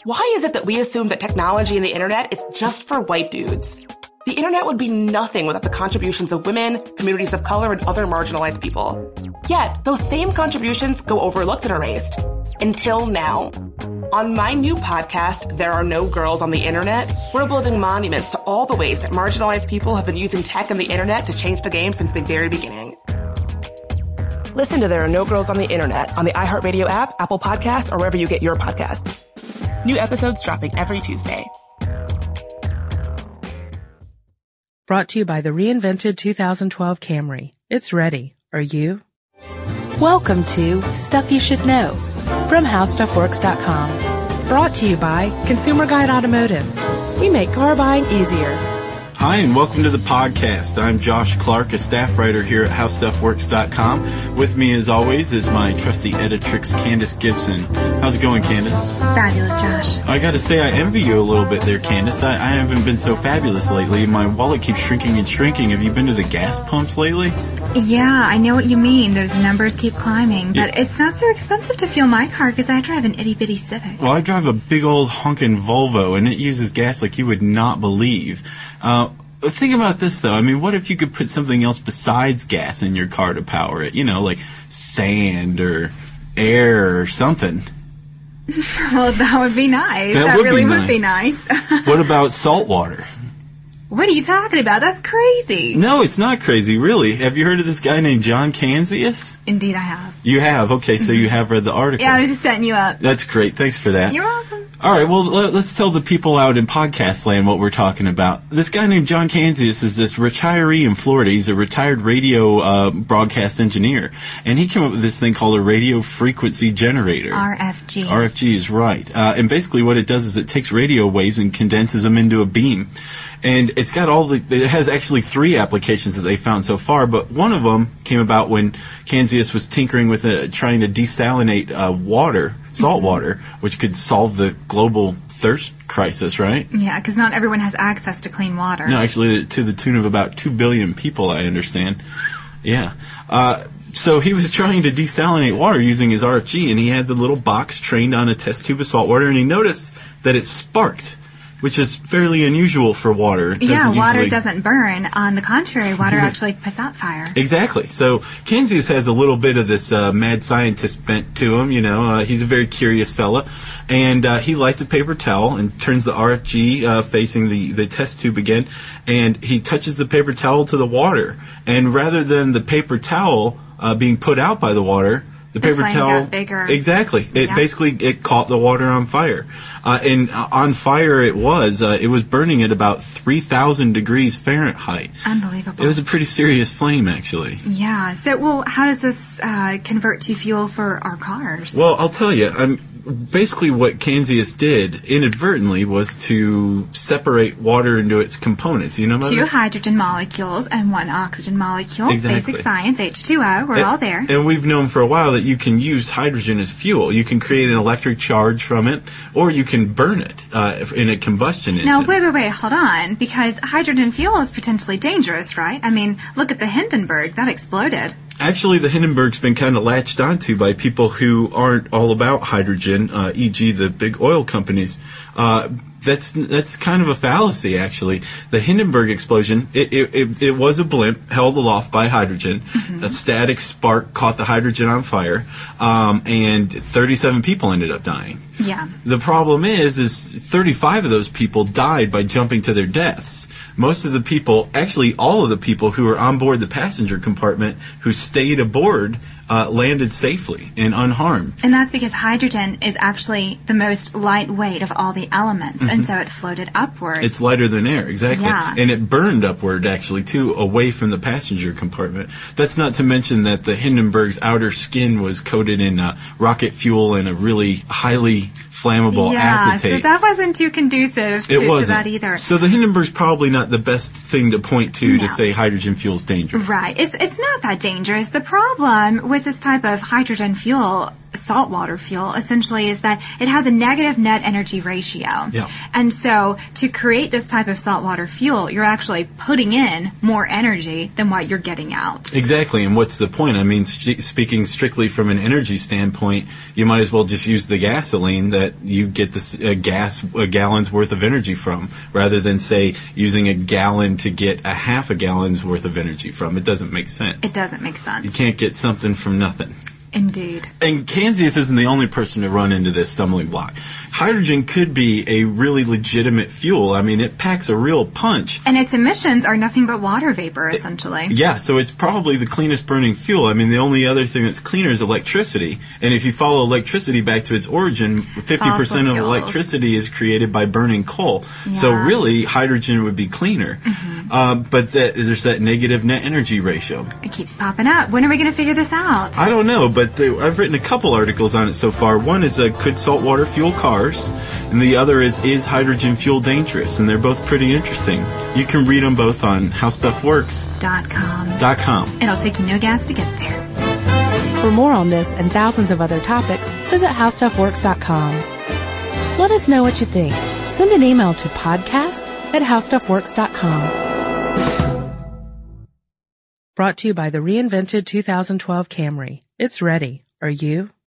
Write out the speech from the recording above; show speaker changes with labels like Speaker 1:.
Speaker 1: Why is it that we assume that technology and the internet is just for white dudes? The internet would be nothing without the contributions of women, communities of color, and other marginalized people. Yet, those same contributions go overlooked and erased. Until now. On my new podcast, There Are No Girls on the Internet, we're building monuments to all the ways that marginalized people have been using tech and the internet to change the game since the very beginning. Listen to There Are No Girls on the Internet on the iHeartRadio app, Apple Podcasts, or wherever you get your podcasts. New episodes dropping every Tuesday.
Speaker 2: Brought to you by the reinvented 2012 Camry. It's ready. Are you? Welcome to Stuff You Should Know from HowStuffWorks.com. Brought to you by Consumer Guide Automotive. We make car buying easier.
Speaker 3: Hi, and welcome to the podcast. I'm Josh Clark, a staff writer here at HowStuffWorks.com. With me, as always, is my trusty editrix, Candace Gibson. How's it going, Candace?
Speaker 4: Fabulous, Josh.
Speaker 3: I gotta say, I envy you a little bit there, Candace. I haven't been so fabulous lately. My wallet keeps shrinking and shrinking. Have you been to the gas pumps lately?
Speaker 4: Yeah, I know what you mean. Those numbers keep climbing. But It's not so expensive to fuel my car because I drive an itty-bitty Civic.
Speaker 3: Well, I drive a big old honkin' Volvo, and it uses gas like you would not believe. Think about this, though. I mean, what if you could put something else besides gas in your car to power it? You know, like sand or air or something.
Speaker 4: Well, that would be nice. That really would be nice.
Speaker 3: What about salt water?
Speaker 4: What are you talking about? That's crazy.
Speaker 3: No, it's not crazy, really. Have you heard of this guy named John Canzius?
Speaker 4: Indeed, I have.
Speaker 3: You have? Okay, so you have read the article.
Speaker 4: Yeah, I was just setting you up.
Speaker 3: That's great. Thanks for that.
Speaker 4: You're welcome.
Speaker 3: All right, well, let's tell the people out in podcast land what we're talking about. This guy named John Canzius is this retiree in Florida. He's a retired radio broadcast engineer, and he came up with this thing called a radio frequency generator.
Speaker 4: RFG.
Speaker 3: RFG is right. And basically what it does is it takes radio waves and condenses them into a beam. And it's got it has actually 3 applications that they found so far, but one of them came about when Canzius was tinkering with trying to desalinate salt water, which could solve the global thirst crisis, right?
Speaker 4: Yeah, because not everyone has access to clean water.
Speaker 3: No, actually, to the tune of about 2 billion people, I understand. Yeah. So he was trying to desalinate water using his RFG, and he had the little box trained on a test tube of salt water, and he noticed that it sparked, which is fairly unusual for water.
Speaker 4: Water doesn't burn. On the contrary, water actually puts out fire.
Speaker 3: Exactly. So Canzius has a little bit of this mad scientist bent to him, you know. He's a very curious fella. And he lights a paper towel and turns the RFG facing the test tube again. And he touches the paper towel to the water. And rather than the paper towel being put out by the water, the paper towel
Speaker 4: got bigger.
Speaker 3: Exactly. It caught the water on fire. And on fire it was burning at about 3,000 degrees Fahrenheit.
Speaker 4: Unbelievable.
Speaker 3: It was a pretty serious flame, actually.
Speaker 4: Yeah. So, how does this convert to fuel for our cars?
Speaker 3: Well, I'll tell you. Basically what Canzius did inadvertently was to separate water into its components. You know about
Speaker 4: 2
Speaker 3: this?
Speaker 4: hydrogen molecules and 1 oxygen molecule.
Speaker 3: Exactly.
Speaker 4: Basic science, H2O. We're all there.
Speaker 3: And we've known for a while that you can use hydrogen as fuel. You can create an electric charge from it, or you can burn it in a combustion engine.
Speaker 4: Now, wait, hold on. Because hydrogen fuel is potentially dangerous, right? I mean, look at the Hindenburg. That exploded.
Speaker 3: Actually, the Hindenburg's been kind of latched onto by people who aren't all about hydrogen, e.g. the big oil companies. That's kind of a fallacy, actually. The Hindenburg explosion, it was a blimp held aloft by hydrogen. Mm-hmm. A static spark caught the hydrogen on fire, and 37 people ended up dying.
Speaker 4: Yeah.
Speaker 3: The problem is 35 of those people died by jumping to their deaths. Most of the people, actually all of the people who were on board the passenger compartment who stayed aboard landed safely and unharmed.
Speaker 4: And that's because hydrogen is actually the most lightweight of all the elements, mm-hmm. and so it floated upward.
Speaker 3: It's lighter than air, exactly.
Speaker 4: Yeah.
Speaker 3: And it burned upward, actually, too, away from the passenger compartment. That's not to mention that the Hindenburg's outer skin was coated in rocket fuel and a really highly flammable acetate.
Speaker 4: So that wasn't too conducive to that either.
Speaker 3: So the Hindenburg's probably not the best thing to point to say hydrogen fuel's dangerous.
Speaker 4: Right. It's not that dangerous. The problem with this type of hydrogen fuel saltwater fuel essentially is that it has a negative net energy ratio.
Speaker 3: Yeah.
Speaker 4: And so to create this type of saltwater fuel, you're actually putting in more energy than what you're getting out.
Speaker 3: Exactly, and what's the point? I mean, speaking strictly from an energy standpoint, you might as well just use the gasoline that you get a gallon's worth of energy from, rather than, say, using a gallon to get a half a gallon's worth of energy from. It doesn't make sense.
Speaker 4: It doesn't make sense.
Speaker 3: You can't get something from nothing.
Speaker 4: Indeed.
Speaker 3: And Kanzias isn't the only person to run into this stumbling block. Hydrogen could be a really legitimate fuel. I mean, it packs a real punch.
Speaker 4: And its emissions are nothing but water vapor, essentially.
Speaker 3: Yeah, so it's probably the cleanest burning fuel. I mean, the only other thing that's cleaner is electricity. And if you follow electricity back to its origin, 50% of electricity is created by burning coal. Yeah. So really, hydrogen would be cleaner. Mm-hmm. But there's that negative net energy ratio.
Speaker 4: It keeps popping up. When are we going to figure this out?
Speaker 3: I don't know, but I've written a couple articles on it so far. One is could saltwater fuel cars? And the other is hydrogen fuel dangerous? And they're both pretty interesting. You can read them both on howstuffworks.com.
Speaker 4: It'll take you no gas to get there.
Speaker 2: For more on this and thousands of other topics, visit howstuffworks.com. Let us know what you think. Send an email to podcast@howstuffworks.com. Brought to you by the reinvented 2012 Camry. It's ready. Are you?